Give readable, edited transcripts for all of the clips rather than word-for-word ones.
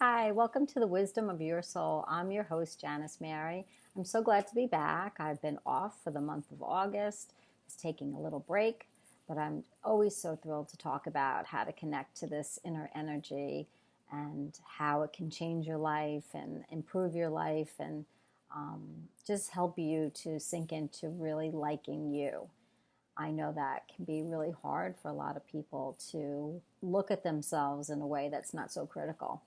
Hi, welcome to the Wisdom of Your Soul. I'm your host, Janice Mary. I'm so glad to be back. I've been off for the month of August, just taking a little break, but I'm always so thrilled to talk about how to connect to this inner energy and how it can change your life and improve your life and just help you to sink into really liking you. I know that can be really hard for a lot of people to look at themselves in a way that's not so critical.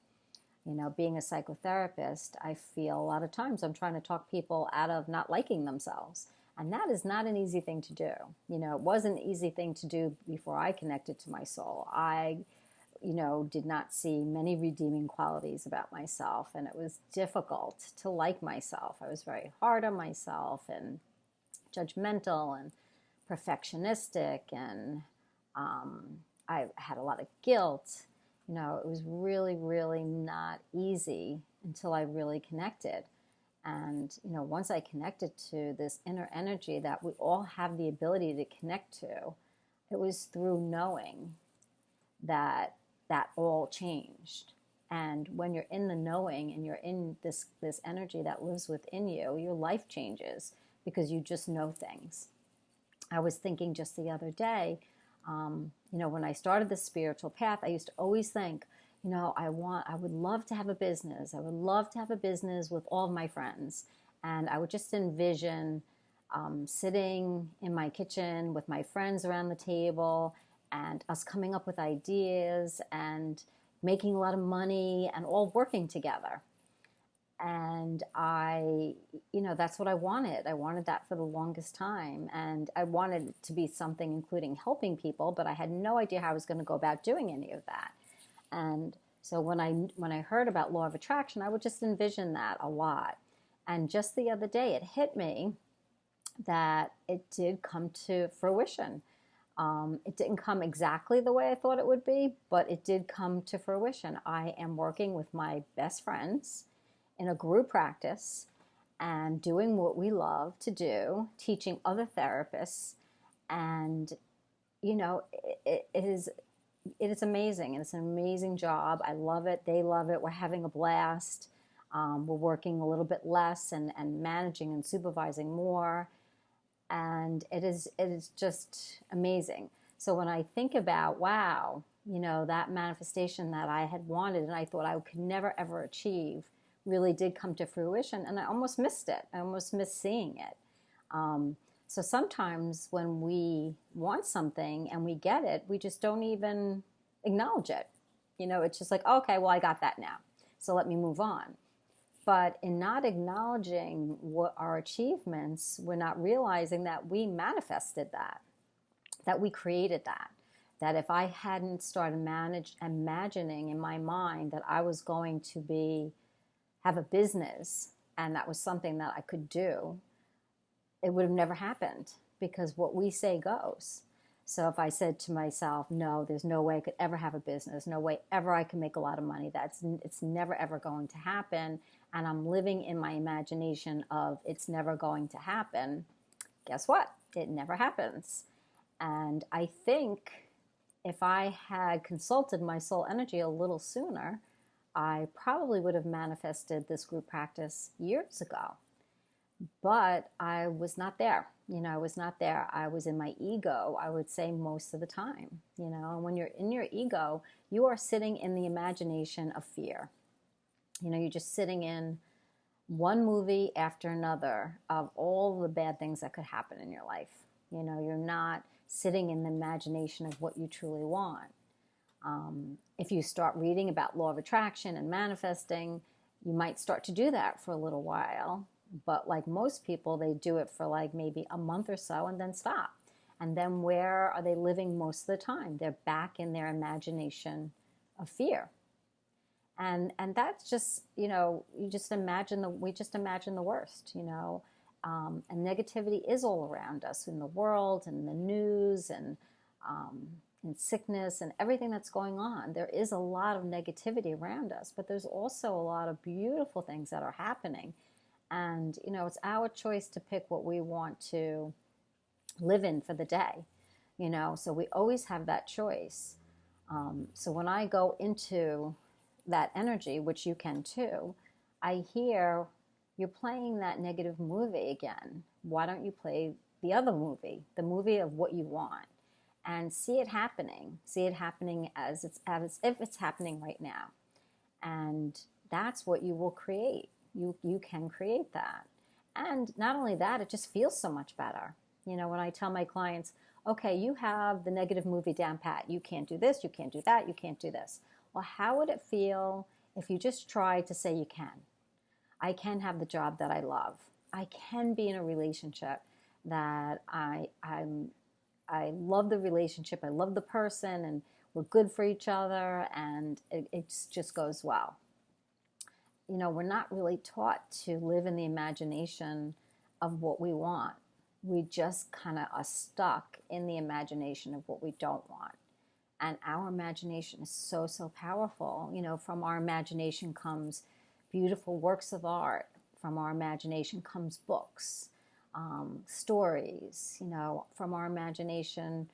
Being a psychotherapist, I feel a lot of times I'm trying to talk people out of not liking themselves. And that is not an easy thing to do. It was an easy thing to do before I connected to my soul. I, did not see many redeeming qualities about myself. And it was difficult to like myself. I was very hard on myself and judgmental and perfectionistic. And I had a lot of guilt. It was really, really not easy until I really connected. And, once I connected to this inner energy that we all have the ability to connect to, it was through knowing that that all changed. And when you're in the knowing and you're in this energy that lives within you, your life changes because you just know things. I was thinking just the other day, when I started the spiritual path, I used to always think, I would love to have a business. I would love to have a business with all of my friends. And I would just envision sitting in my kitchen with my friends around the table and us coming up with ideas and making a lot of money and all working together. And that's what I wanted. I wanted that for the longest time. And I wanted it to be something including helping people, but I had no idea how I was going to go about doing any of that. And so when I heard about law of attraction, I would just envision that a lot. And just the other day, it hit me that it did come to fruition. It didn't come exactly the way I thought it would be, but it did come to fruition. I am working with my best friends in a group practice and doing what we love to do, teaching other therapists. And, it is amazing. And it's an amazing job. I love it. They love it. We're having a blast. We're working a little bit less and managing and supervising more. And it is just amazing. So when I think about, wow, that manifestation that I had wanted and I thought I could never, ever achieve really did come to fruition, and I almost missed it. I almost missed seeing it. So sometimes when we want something and we get it, we just don't even acknowledge it. It's just like, okay, well, I got that now, so let me move on. But in not acknowledging what our achievements, we're not realizing that we manifested that we created that if I hadn't started imagining in my mind that I was going to have a business and that was something that I could do, it would have never happened, because what we say goes. So if I said to myself, no, there's no way I could ever have a business, no way ever I can make a lot of money, it's never ever going to happen, and I'm living in my imagination of it's never going to happen, guess what? It never happens. And I think if I had consulted my soul energy a little sooner, I probably would have manifested this group practice years ago. But I was not there. I was not there. I was in my ego, I would say, most of the time. And when you're in your ego, you are sitting in the imagination of fear. You're just sitting in one movie after another of all the bad things that could happen in your life. You're not sitting in the imagination of what you truly want. If you start reading about law of attraction and manifesting, you might start to do that for a little while. But like most people, they do it for like maybe a month or so and then stop. And then where are they living most of the time? They're back in their imagination of fear. And that's just, we just imagine the worst, and negativity is all around us in the world and the news and sickness and everything that's going on. There is a lot of negativity around us, but there's also a lot of beautiful things that are happening. And, it's our choice to pick what we want to live in for the day, so we always have that choice. So when I go into that energy, which you can too, I hear you're playing that negative movie again. Why don't you play the other movie, the movie of what you want, and see it happening? See it happening as if it's happening right now, and that's what you will create. You can create that, and not only that, it just feels so much better. When I tell my clients, okay, you have the negative movie down pat. You can't do this, you can't do that, you can't do this. Well, how would it feel if you just tried to say you can? I can have the job that I love. I can be in a relationship that I love the relationship. I love the person, and we're good for each other, and it just goes well. We're not really taught to live in the imagination of what we want. We just kind of are stuck in the imagination of what we don't want. And our imagination is so, so powerful. From our imagination comes beautiful works of art. From our imagination comes books, stories. From our imagination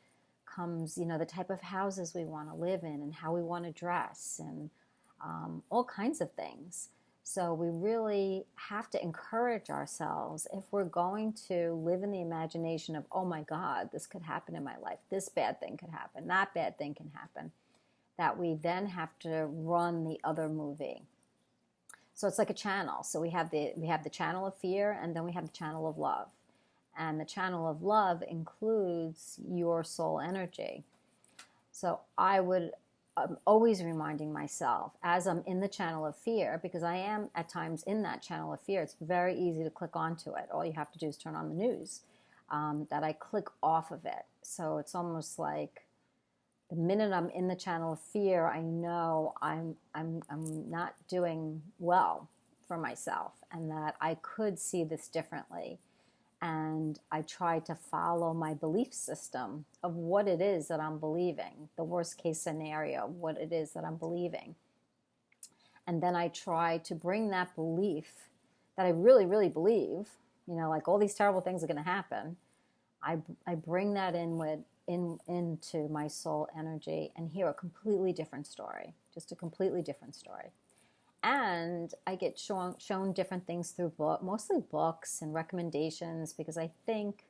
comes, the type of houses we want to live in and how we want to dress, and all kinds of things. So we really have to encourage ourselves, if we're going to live in the imagination of, oh my God, this could happen in my life, this bad thing could happen, that bad thing can happen, that we then have to run the other movie. So it's like a channel. So we have the channel of fear, and then we have the channel of love. And the channel of love includes your soul energy. So I'm always reminding myself, as I'm in the channel of fear, because I am at times in that channel of fear, it's very easy to click onto it. All you have to do is turn on the news, that I click off of it. So it's almost like the minute I'm in the channel of fear, I know I'm not doing well for myself, and that I could see this differently. And I try to follow my belief system of what it is that I'm believing, the worst case scenario, what it is that I'm believing. And then I try to bring that belief that I really, really believe, like all these terrible things are going to happen. I bring that into my soul energy and hear a completely different story, just a completely different story. And I get shown different things through mostly books and recommendations, because I think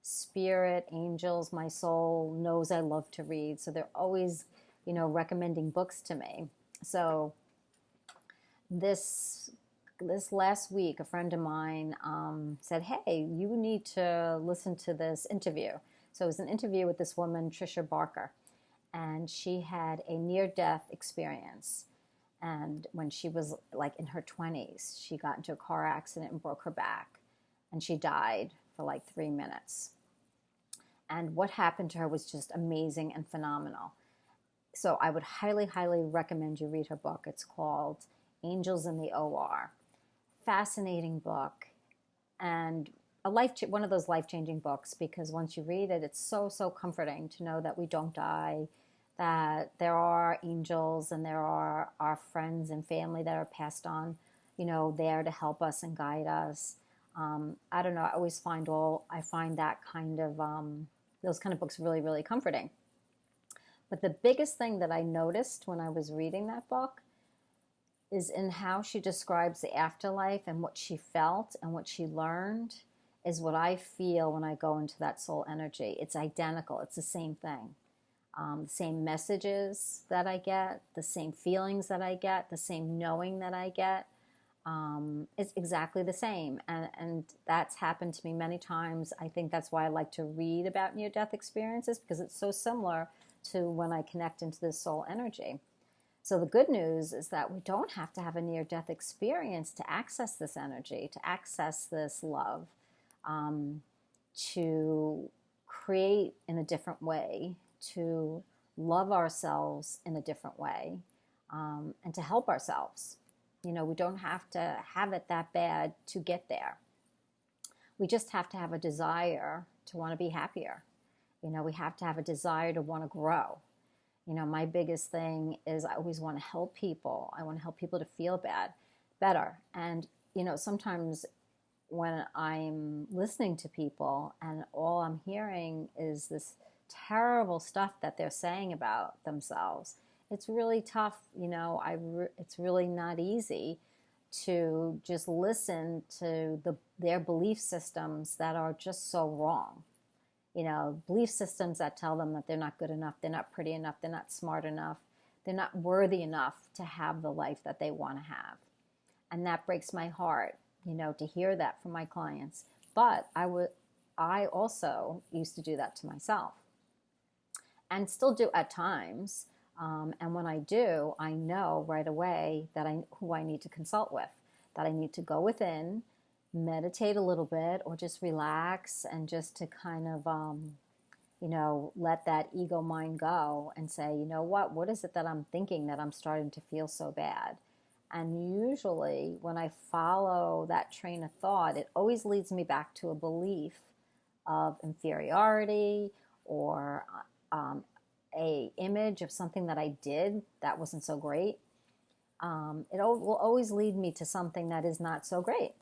spirit, angels, my soul knows I love to read. So they're always, recommending books to me. So this last week, a friend of mine said, hey, you need to listen to this interview. So it was an interview with this woman, Tricia Barker, and she had a near-death experience. And when she was like in her 20s, she got into a car accident and broke her back, and she died for like 3 minutes. And what happened to her was just amazing and phenomenal. So I would highly, highly recommend you read her book. It's called Angels in the OR. Fascinating book, and one of those life-changing books, because once you read it, it's so, so comforting to know that we don't die, that there are angels and there are our friends and family that are passed on, there to help us and guide us. I don't know. I find that kind of, those kind of books really, really comforting. But the biggest thing that I noticed when I was reading that book is in how she describes the afterlife, and what she felt and what she learned is what I feel when I go into that soul energy. It's identical. It's the same thing. The same messages that I get, the same feelings that I get, the same knowing that I get. It's exactly the same. And that's happened to me many times. I think that's why I like to read about near-death experiences, because it's so similar to when I connect into this soul energy. So the good news is that we don't have to have a near-death experience to access this energy, to access this love, to create in a different way, to love ourselves in a different way, and to help ourselves. We don't have to have it that bad to get there. We just have to have a desire to want to be happier. We have to have a desire to want to grow. My biggest thing is I always want to help people. I want to help people to feel better. And, sometimes when I'm listening to people and all I'm hearing is this terrible stuff that they're saying about themselves, It's really tough, it's really not easy to just listen to their belief systems that are just so wrong. Belief systems that tell them that they're not good enough, they're not pretty enough, they're not smart enough, they're not worthy enough to have the life that they want to have. And that breaks my heart, to hear that from my clients. But I also used to do that to myself, and still do at times. And when I do, I know right away that who I need to consult with, that I need to go within, meditate a little bit, or just relax and just to kind of, let that ego mind go and say, what is it that I'm thinking that I'm starting to feel so bad? And usually when I follow that train of thought, it always leads me back to a belief of inferiority, or a image of something that I did that wasn't so great. It will always lead me to something that is not so great.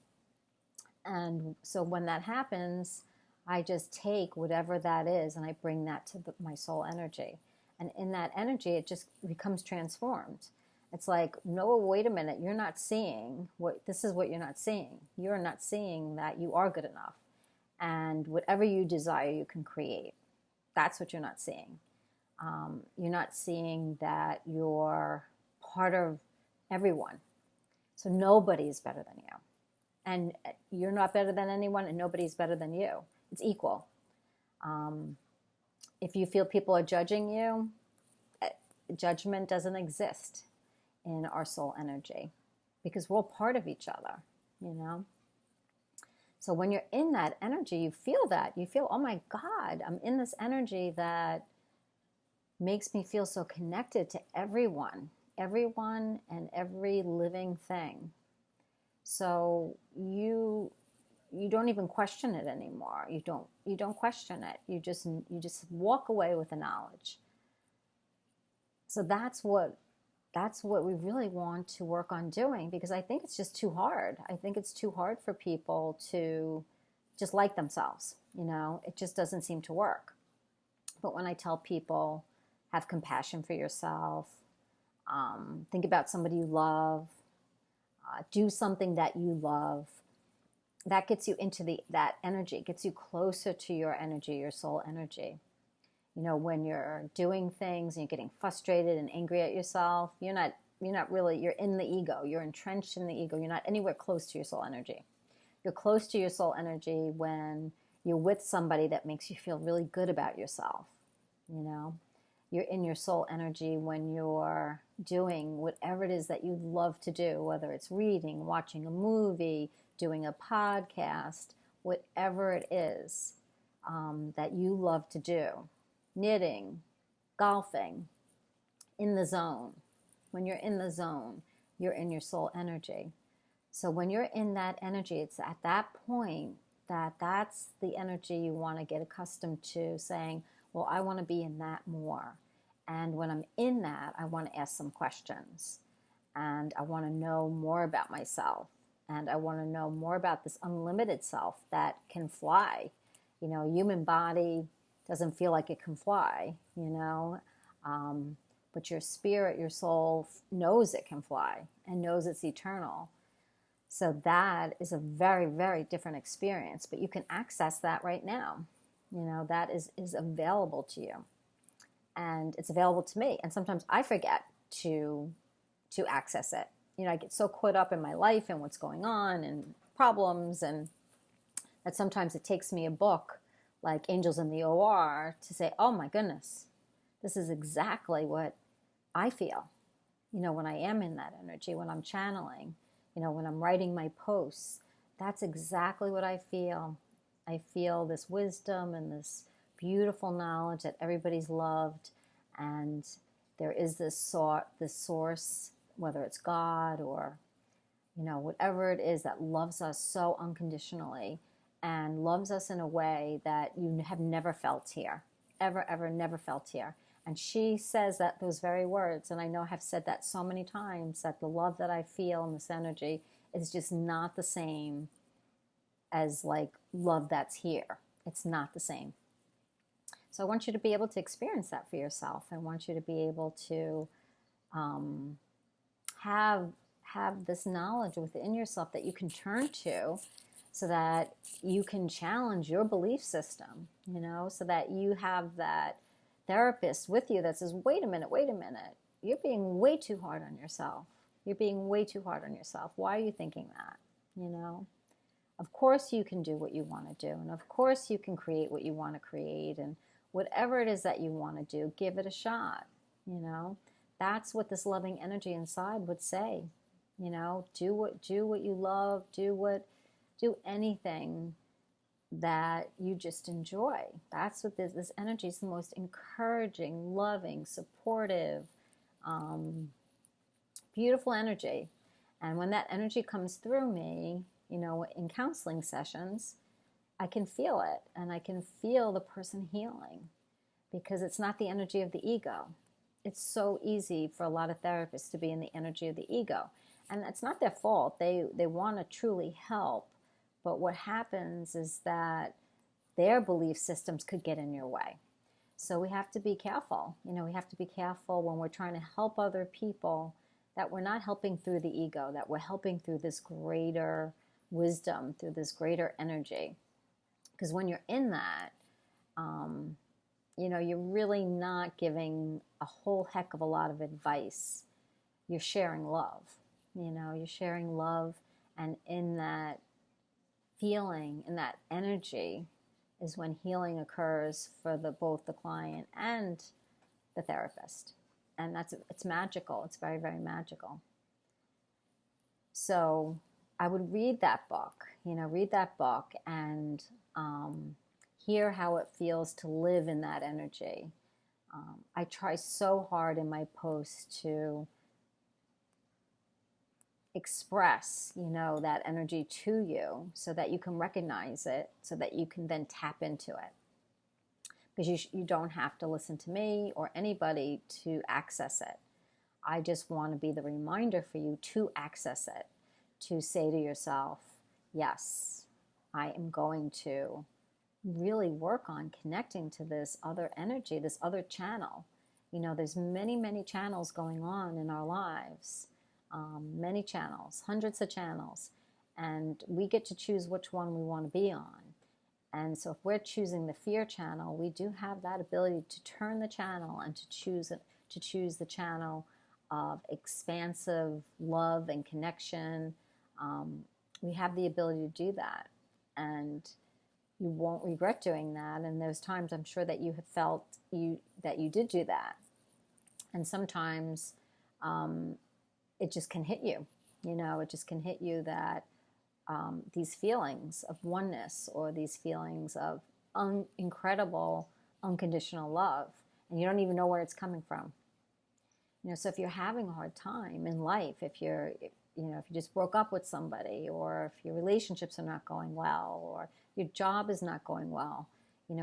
And so when that happens, I just take whatever that is and I bring that to my soul energy. And in that energy, it just becomes transformed. It's like, no, wait a minute, you're not seeing this is what you're not seeing. You're not seeing that you are good enough. And whatever you desire, you can create. That's what you're not seeing. You're not seeing that you're part of everyone. So nobody is better than you. And you're not better than anyone, and nobody's better than you. It's equal. If you feel people are judging you, judgment doesn't exist in our soul energy, because we're all part of each other, So when you're in that energy, you feel that. You feel, oh my God, I'm in this energy that makes me feel so connected to everyone and every living thing. So you don't even question it anymore. You don't question it. You just walk away with the knowledge. So that's what we really want to work on doing, because I think it's just too hard. I think it's too hard for people to just like themselves. It just doesn't seem to work. But when I tell people, have compassion for yourself, think about somebody you love, do something that you love, that gets you into that energy, gets you closer to your energy, your soul energy. When you're doing things and you're getting frustrated and angry at yourself, you're not really, you're in the ego, you're entrenched in the ego, you're not anywhere close to your soul energy. You're close to your soul energy when you're with somebody that makes you feel really good about yourself. You're in your soul energy when you're doing whatever it is that you love to do, whether it's reading, watching a movie, doing a podcast, whatever it is that you love to do. Knitting, golfing, in the zone. When you're in the zone, you're in your soul energy. So when you're in that energy, it's at that point that's the energy you want to get accustomed to, saying, well, I want to be in that more. And when I'm in that, I want to ask some questions. And I want to know more about myself. And I want to know more about this unlimited self that can fly. A human body doesn't feel like it can fly, but your spirit, your soul knows it can fly and knows it's eternal. So that is a very, very different experience, but you can access that right now. That is available to you, and it's available to me. And sometimes I forget to access it. I get so caught up in my life and what's going on and problems, and that sometimes it takes me a book like Angels in the OR to say, oh my goodness, this is exactly what I feel, when I am in that energy, when I'm channeling, when I'm writing my posts, that's exactly what I feel. I feel this wisdom and this beautiful knowledge that everybody's loved, and there is this source, whether it's God or, whatever it is, that loves us so unconditionally and loves us in a way that you have never felt here, ever, never felt here. And she says those very words, and I know I have said that so many times, that the love that I feel in this energy is just not the same as like love that's here. It's not the same. So I want you to be able to experience that for yourself. I want you to be able to have this knowledge within yourself that you can turn to, so that you can challenge your belief system, so that you have that therapist with you that says, wait a minute, you're being way too hard on yourself. You're being way too hard on yourself. Why are you thinking that? Of course you can do what you want to do, and of course you can create what you want to create, and whatever it is that you want to do, give it a shot. That's what this loving energy inside would say. Do what you love, do anything that you just enjoy. That's what this energy is, the most encouraging, loving, supportive, beautiful energy. And when that energy comes through me, in counseling sessions, I can feel it, and I can feel the person healing, because it's not the energy of the ego. It's so easy for a lot of therapists to be in the energy of the ego. And it's not their fault. They want to truly help. But what happens is that their belief systems could get in your way. So we have to be careful. We have to be careful when we're trying to help other people, that we're not helping through the ego, that we're helping through this greater wisdom, through this greater energy. Because when you're in that, you're really not giving a whole heck of a lot of advice. You're sharing love. You're sharing love, and in that feeling, in that energy, is when healing occurs for both the client and the therapist. And it's magical. It's very, very magical. So I would read that book, and hear how it feels to live in that energy. I try so hard in my posts to express, that energy to you, so that you can recognize it, so that you can then tap into it. Because you don't have to listen to me or anybody to access it. I just want to be the reminder for you to access it, to say to yourself, yes, I am going to really work on connecting to this other energy, this other channel. There's many, many channels going on in our lives. Many channels, hundreds of channels, and we get to choose which one we want to be on. And so if we're choosing the fear channel, we do have that ability to turn the channel and to choose the channel of expansive love and connection. We have the ability to do that, and you won't regret doing that. And there's times, I'm sure, that you have felt that you did do that, and sometimes it just can hit you. It just can hit you that these feelings of oneness, or these feelings of incredible unconditional love, and you don't even know where it's coming from. So if you're having a hard time in life, if you just broke up with somebody, or if your relationships are not going well, or your job is not going well,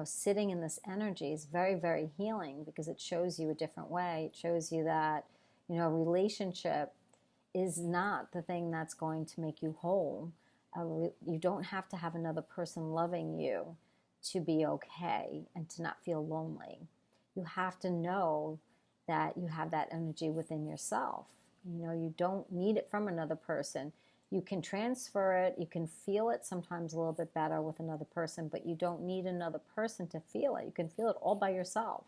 sitting in this energy is very, very healing, because it shows you a different way. It shows you that, a relationship is not the thing that's going to make you whole. You don't have to have another person loving you to be okay and to not feel lonely. You have to know that you have that energy within yourself. You don't need it from another person. You can transfer it. You can feel it sometimes a little bit better with another person, but you don't need another person to feel it. You can feel it all by yourself,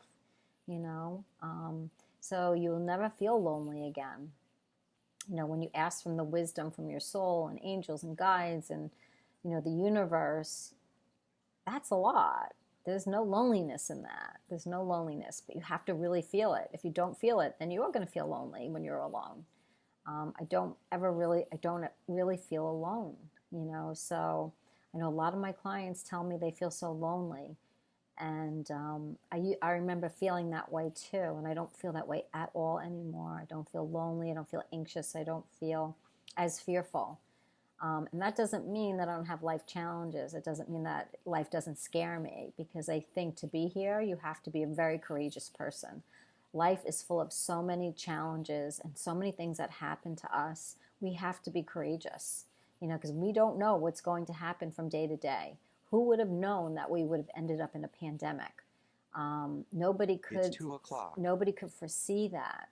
so you'll never feel lonely again. When you ask from the wisdom from your soul and angels and guides and, the universe, that's a lot. There's no loneliness in that. There's no loneliness, but you have to really feel it. If you don't feel it, then you are going to feel lonely when you're alone. I don't really feel alone, so I know a lot of my clients tell me they feel so lonely. And I remember feeling that way too, and I don't feel that way at all anymore. I don't feel lonely. I don't feel anxious. I don't feel as fearful. And that doesn't mean that I don't have life challenges. It doesn't mean that life doesn't scare me, because I think to be here, you have to be a very courageous person. Life is full of so many challenges and so many things that happen to us. We have to be courageous, because we don't know what's going to happen from day to day. Who would have known that we would have ended up in a pandemic? Nobody could. It's 2:00. Nobody could foresee that.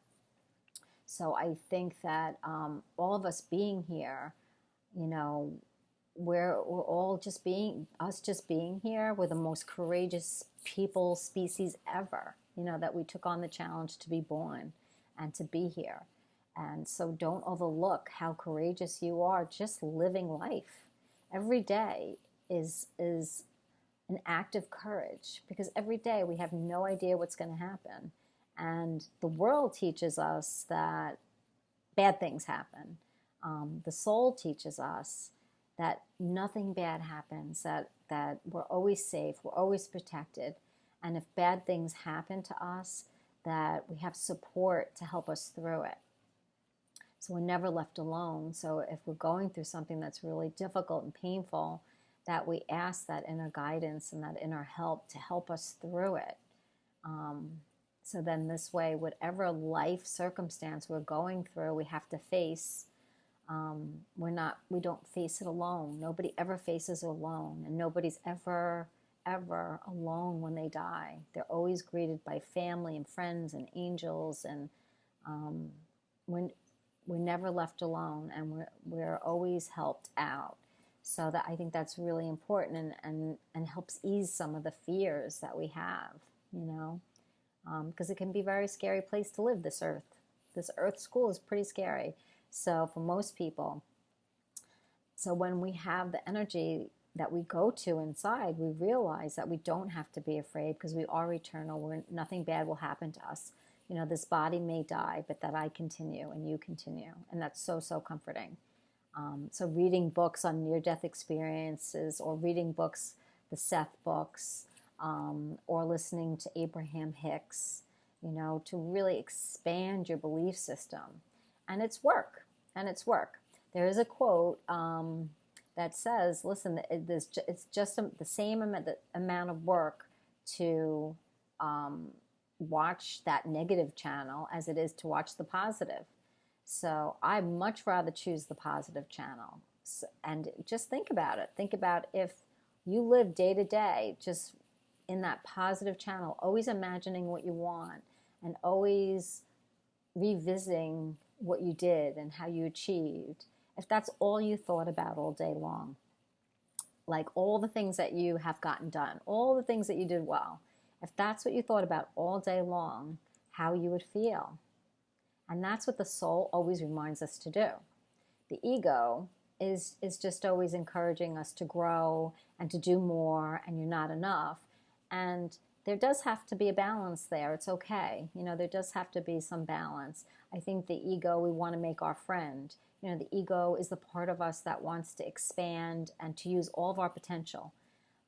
So I think that all of us being here, you know, we're all just being here. We're the most courageous people, species ever, that we took on the challenge to be born and to be here. And so don't overlook how courageous you are just living life. Every day is an act of courage, because every day we have no idea what's going to happen. And the world teaches us that bad things happen. The soul teaches us that nothing bad happens, that we're always safe, we're always protected. And if bad things happen to us, that we have support to help us through it. So we're never left alone. So if we're going through something that's really difficult and painful, that we ask that inner guidance and that inner help to help us through it. So then this way, whatever life circumstance we're going through, we have to face, we don't face it alone. Nobody ever faces it alone, and nobody's ever alone when they die. They're always greeted by family and friends and angels, and we're never left alone, and we're always helped out. So that I think that's really important, and helps ease some of the fears that we have, because it can be a very scary place to live, this earth. This earth school is pretty scary. So for most people, so when we have the energy that we go to inside, we realize that we don't have to be afraid, because we are eternal. Nothing bad will happen to us. This body may die, but that I continue and you continue. And that's so, so comforting. So reading books on near-death experiences, or reading books, the Seth books, or listening to Abraham Hicks, to really expand your belief system. And it's work. There is a quote that says, listen, it's just the same amount of work to watch that negative channel as it is to watch the positive. So I much rather choose the positive channel. And just think about it. Think about if you live day to day just in that positive channel, always imagining what you want and always revisiting what you did and how you achieved. If that's all you thought about all day long, like all the things that you have gotten done, all the things that you did well, if that's what you thought about all day long, how you would feel. And that's what the soul always reminds us to do. The ego is just always encouraging us to grow and to do more, and you're not enough. And there does have to be a balance there. It's okay. There does have to be some balance. I think the ego, we want to make our friend. The ego is the part of us that wants to expand and to use all of our potential.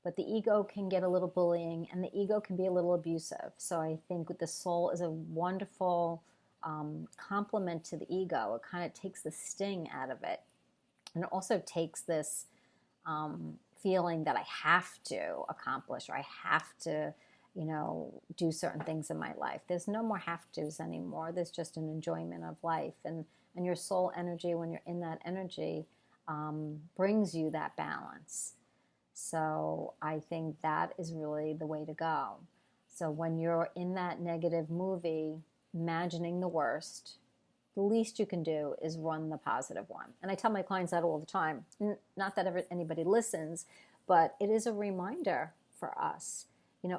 But the ego can get a little bullying, and the ego can be a little abusive. So I think the soul is a wonderful complement to the ego. It kind of takes the sting out of it. And it also takes this feeling that I have to accomplish, or I have to, do certain things in my life. There's no more have tos anymore. There's just an enjoyment of life. And your soul energy, when you're in that energy, brings you that balance. So I think that is really the way to go. So when you're in that negative movie, imagining the worst, the least you can do is run the positive one. And I tell my clients that all the time. Not that anybody listens, but it is a reminder for us.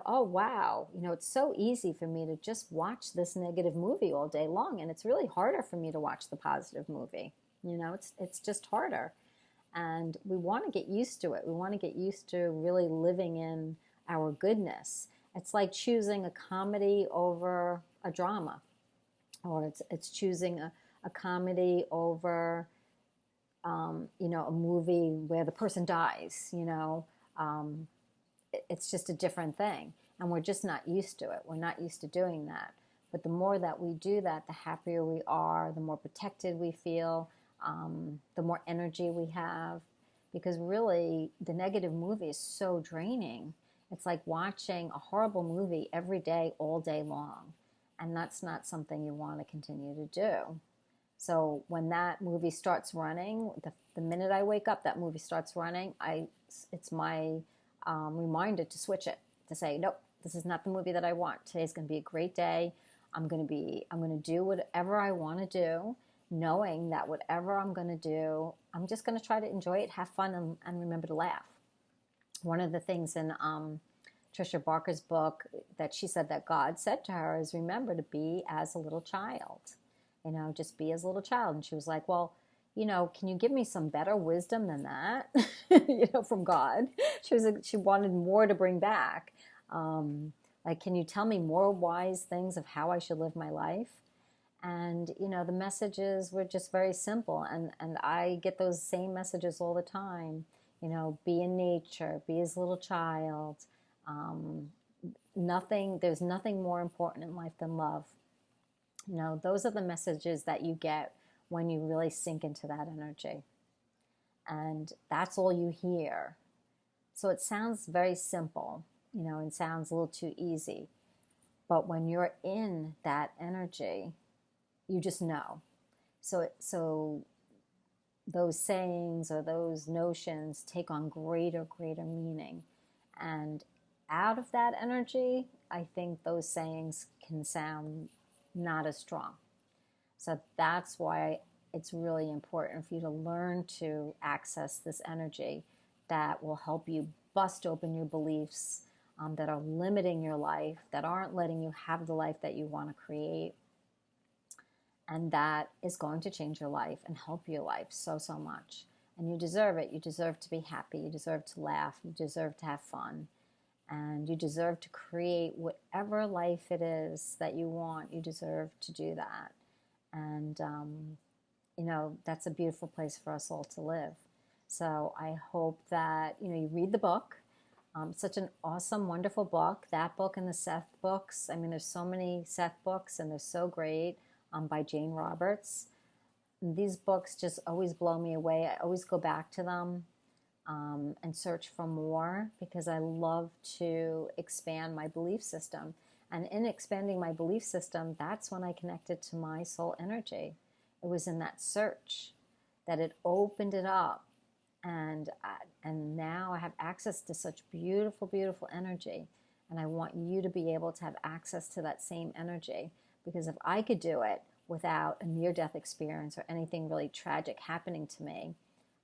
Oh, wow, it's so easy for me to just watch this negative movie all day long. And it's really harder for me to watch the positive movie. It's just harder. And we want to get used to it. We want to get used to really living in our goodness. It's like choosing a comedy over a drama. Or it's choosing a comedy over, a movie where the person dies, It's just a different thing. And we're just not used to it. We're not used to doing that. But the more that we do that, the happier we are, the more protected we feel, the more energy we have. Because really, the negative movie is so draining. It's like watching a horrible movie every day, all day long. And that's not something you want to continue to do. So when that movie starts running, the minute I wake up, that movie starts running, it's my reminder to switch it, to say, nope, this is not the movie that I want. Today's going to be a great day. I'm going to do whatever I want to do, knowing that whatever I'm going to do, I'm just going to try to enjoy it, have fun, and remember to laugh. One of the things in Tricia Barker's book that she said that God said to her is, remember to be as a little child. Just be as a little child. And she was like, well, can you give me some better wisdom than that? From God. She wanted more to bring back. Like, can you tell me more wise things of how I should live my life? And, the messages were just very simple. And I get those same messages all the time. Be in nature, be as a little child. There's nothing more important in life than love. Those are the messages that you get when you really sink into that energy. And that's all you hear. So it sounds very simple, and sounds a little too easy. But when you're in that energy, you just know. So those sayings or those notions take on greater meaning. And out of that energy, I think those sayings can sound not as strong. So that's why it's really important for you to learn to access this energy that will help you bust open your beliefs that are limiting your life, that aren't letting you have the life that you want to create. And that is going to change your life and help your life so much. And you deserve it. You deserve to be happy. You deserve to laugh. You deserve to have fun. And you deserve to create whatever life it is that you want. You deserve to do that. And, that's a beautiful place for us all to live. So I hope that, you read the book. Such an awesome, wonderful book. That book and the Seth books. I mean, there's so many Seth books, and they're so great, by Jane Roberts. And these books just always blow me away. I always go back to them and search for more, because I love to expand my belief system. And in expanding my belief system, that's when I connected to my soul energy. It was in that search that it opened it up. And now I have access to such beautiful energy. And I want you to be able to have access to that same energy. Because if I could do it without a near-death experience or anything really tragic happening to me,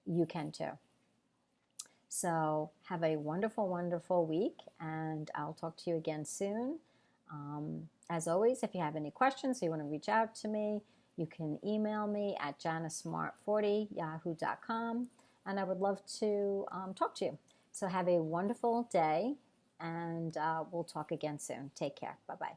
you can too. So have a wonderful week, and I'll talk to you again soon. As always, if you have any questions or you want to reach out to me, you can email me at janicesmart40yahoo.com, and I would love to talk to you. So have a wonderful day, and we'll talk again soon. Take care. Bye-bye.